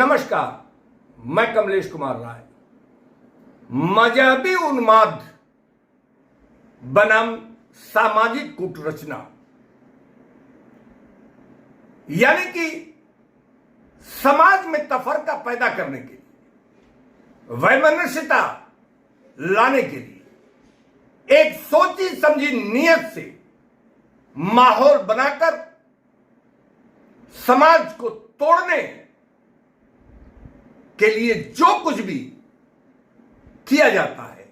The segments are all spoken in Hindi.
नमस्कार, मैं कमलेश कुमार राय। मजहबी उन्माद बनाम सामाजिक कूटरचना, यानी कि समाज में तफरका पैदा करने के लिए, वैमनस्यता लाने के लिए एक सोची समझी नियत से माहौल बनाकर समाज को तोड़ने के लिए जो कुछ भी किया जाता है,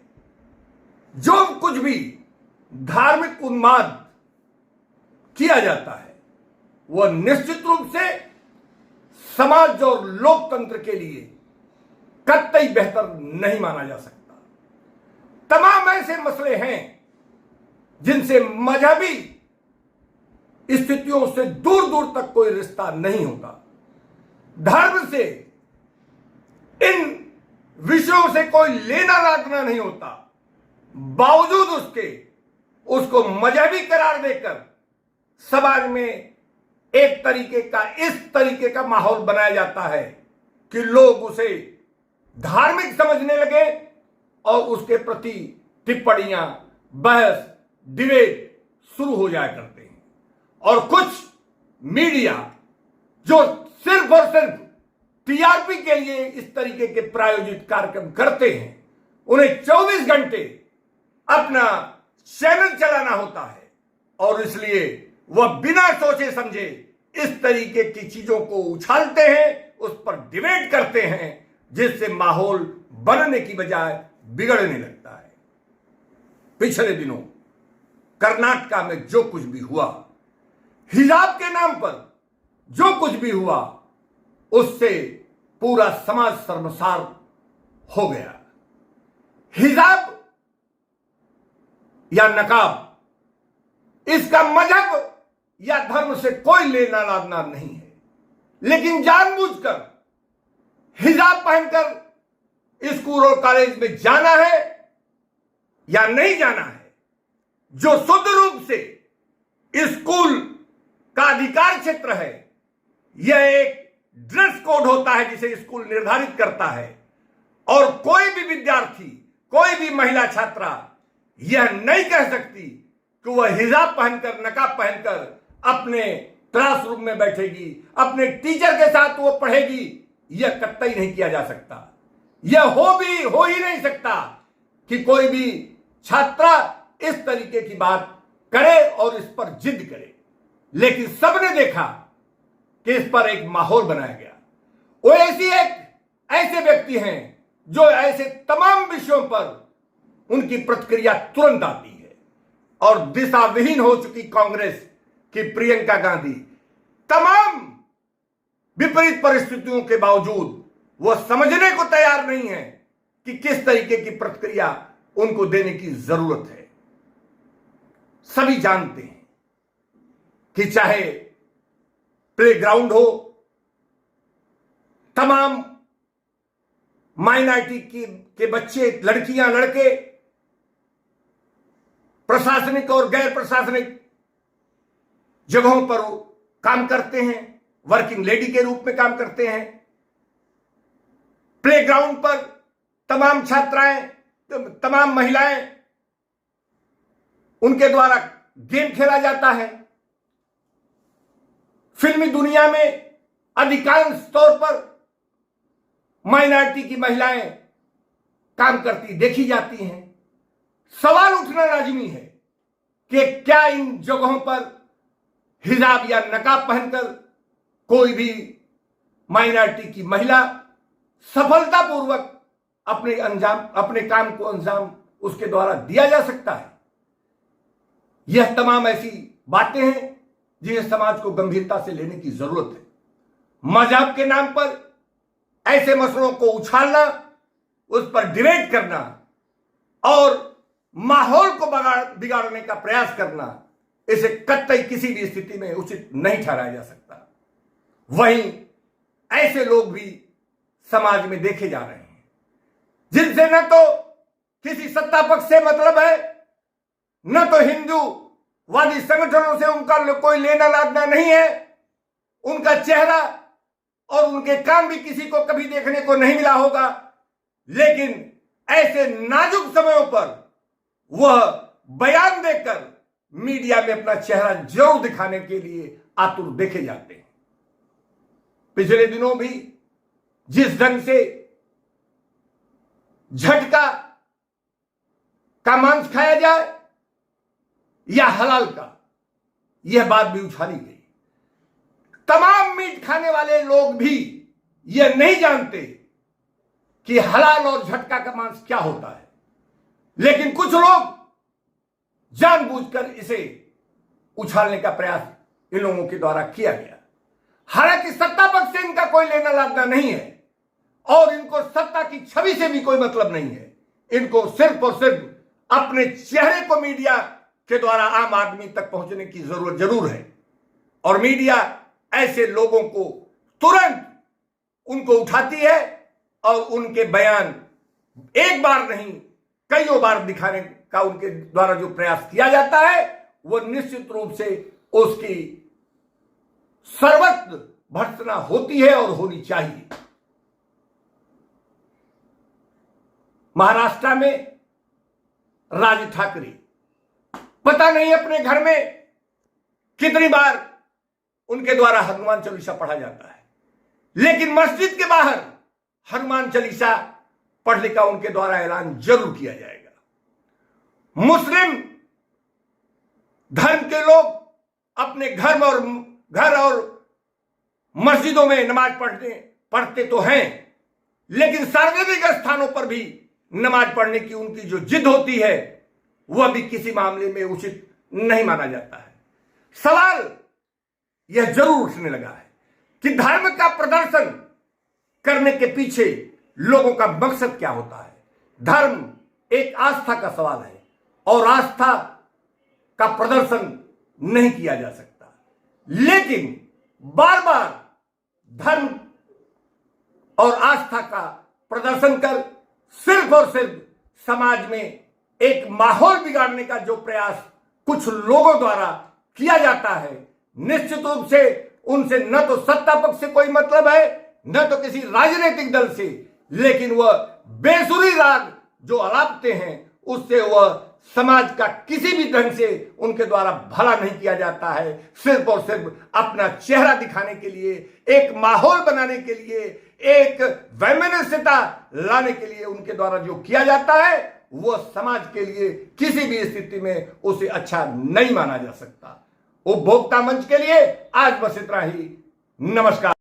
जो कुछ भी धार्मिक उन्माद किया जाता है, वह निश्चित रूप से समाज और लोकतंत्र के लिए कतई बेहतर नहीं माना जा सकता। तमाम ऐसे मसले हैं जिनसे मजहबी स्थितियों से दूर दूर तक कोई रिश्ता नहीं होता। धर्म से, इन विषयों से कोई लेना लागना नहीं होता, बावजूद उसको मजहबी करार देकर समाज में एक इस तरीके का माहौल बनाया जाता है कि लोग उसे धार्मिक समझने लगे और उसके प्रति टिप्पणियां, बहस, डिबेट शुरू हो जाया करते हैं। और कुछ मीडिया जो सिर्फ और सिर्फ टीआरपी के लिए इस तरीके के प्रायोजित कार्यक्रम करते हैं, उन्हें 24 घंटे अपना चैनल चलाना होता है और इसलिए वह बिना सोचे समझे इस तरीके की चीजों को उछालते हैं, उस पर डिबेट करते हैं, जिससे माहौल बनने की बजाय बिगड़ने लगता है। पिछले दिनों कर्नाटका में जो कुछ भी हुआ, हिजाब के नाम पर जो कुछ भी हुआ, उससे पूरा समाज शर्मसार हो गया। हिजाब या नकाब, इसका मजहब या धर्म से कोई लेना लाना नहीं है, लेकिन जानबूझकर हिजाब पहनकर स्कूल और कॉलेज में जाना है या नहीं जाना है, जो शुद्ध रूप से स्कूल का अधिकार क्षेत्र है। यह एक ड्रेस कोड होता है जिसे स्कूल निर्धारित करता है, और कोई भी विद्यार्थी, कोई भी महिला छात्रा यह नहीं कह सकती कि वह हिजाब पहनकर, नकाब पहनकर अपने क्लासरूम में बैठेगी, अपने टीचर के साथ वो पढ़ेगी। यह कतई नहीं किया जा सकता। यह हो ही नहीं सकता कि कोई भी छात्रा इस तरीके की बात करे और इस पर जिद करे। लेकिन सबने देखा कि इस पर एक माहौल बनाया गया। वो ऐसे व्यक्ति हैं जो ऐसे तमाम विषयों पर उनकी प्रतिक्रिया तुरंत आती है, और दिशा विहीन हो चुकी कांग्रेस की प्रियंका गांधी तमाम विपरीत परिस्थितियों के बावजूद वह समझने को तैयार नहीं है कि किस तरीके की प्रतिक्रिया उनको देने की जरूरत है। सभी जानते हैं कि चाहे प्लेग्राउंड हो, तमाम माइनॉरिटी के बच्चे, लड़कियां, लड़के प्रशासनिक और गैर प्रशासनिक जगहों पर काम करते हैं, वर्किंग लेडी के रूप में काम करते हैं। प्लेग्राउंड पर तमाम छात्राएं, तमाम महिलाएं, उनके द्वारा गेम खेला जाता है। फिल्मी दुनिया में अधिकांश तौर पर माइनॉरिटी की महिलाएं काम करती देखी जाती हैं। सवाल उठना लाजिमी है कि क्या इन जगहों पर हिजाब या नकाब पहनकर कोई भी माइनॉरिटी की महिला सफलतापूर्वक अपने काम को अंजाम उसके द्वारा दिया जा सकता है? यह तमाम ऐसी बातें हैं जिन्हें समाज को गंभीरता से लेने की जरूरत है। मजहब के नाम पर ऐसे मसलों को उछालना, उस पर डिबेट करना और माहौल को बिगाड़ने का प्रयास करना, इसे कतई किसी भी स्थिति में उचित नहीं ठहराया जा सकता। वहीं ऐसे लोग भी समाज में देखे जा रहे हैं जिनसे न तो किसी सत्ता पक्ष से मतलब है, न तो हिंदूवादी संगठनों से उनका कोई लेना लादना नहीं है। उनका चेहरा और उनके काम भी किसी को कभी देखने को नहीं मिला होगा, लेकिन ऐसे नाजुक समयों पर वह बयान देकर मीडिया में अपना चेहरा जरूर दिखाने के लिए आतुर देखे जाते हैं। पिछले दिनों भी जिस ढंग से झटका का मांस खाया जाए या हलाल का, यह बात भी उछाली गई। तमाम मीट खाने वाले लोग भी यह नहीं जानते कि हलाल और झटका का मांस क्या होता है, लेकिन कुछ लोग जानबूझकर इसे उछालने का प्रयास इन लोगों के द्वारा किया गया। हालांकि सत्ता पक्ष से इनका कोई लेना लाना नहीं है और इनको सत्ता की छवि से भी कोई मतलब नहीं है। इनको सिर्फ और सिर्फ अपने चेहरे को मीडिया के द्वारा आम आदमी तक पहुंचने की जरूरत जरूर है, और मीडिया ऐसे लोगों को तुरंत उनको उठाती है और उनके बयान एक बार नहीं कईयों बार दिखाने का उनके द्वारा जो प्रयास किया जाता है, वह निश्चित रूप से उसकी सर्वत्र भर्त्सना होती है और होनी चाहिए। महाराष्ट्र में राज ठाकरे पता नहीं अपने घर में कितनी बार उनके द्वारा हनुमान चालीसा पढ़ा जाता है, लेकिन मस्जिद के बाहर हनुमान चालीसा पढ़ने का उनके द्वारा ऐलान जरूर किया जाएगा। मुस्लिम धर्म के लोग अपने घर और मस्जिदों में नमाज पढ़ते तो हैं, लेकिन सार्वजनिक स्थानों पर भी नमाज पढ़ने की उनकी जो जिद होती है, वह भी किसी मामले में उचित नहीं माना जाता है। सवाल यह जरूर उठने लगा है कि धर्म का प्रदर्शन करने के पीछे लोगों का मकसद क्या होता है। धर्म एक आस्था का सवाल है और आस्था का प्रदर्शन नहीं किया जा सकता, लेकिन बार बार धर्म और आस्था का प्रदर्शन कर सिर्फ और सिर्फ समाज में एक माहौल बिगाड़ने का जो प्रयास कुछ लोगों द्वारा किया जाता है, निश्चित रूप से उनसे न तो सत्ता पक्ष से कोई मतलब है, न तो किसी राजनीतिक दल से, लेकिन वह बेसुरी राग जो अलापते हैं उससे वह समाज का किसी भी ढंग से उनके द्वारा भला नहीं किया जाता है। सिर्फ और सिर्फ अपना चेहरा दिखाने के लिए, एक माहौल बनाने के लिए, एक वैमनस्यता लाने के लिए उनके द्वारा जो किया जाता है, वह समाज के लिए किसी भी स्थिति में उसे अच्छा नहीं माना जा सकता। उपभोक्ता मंच के लिए आज बस इतना ही। नमस्कार।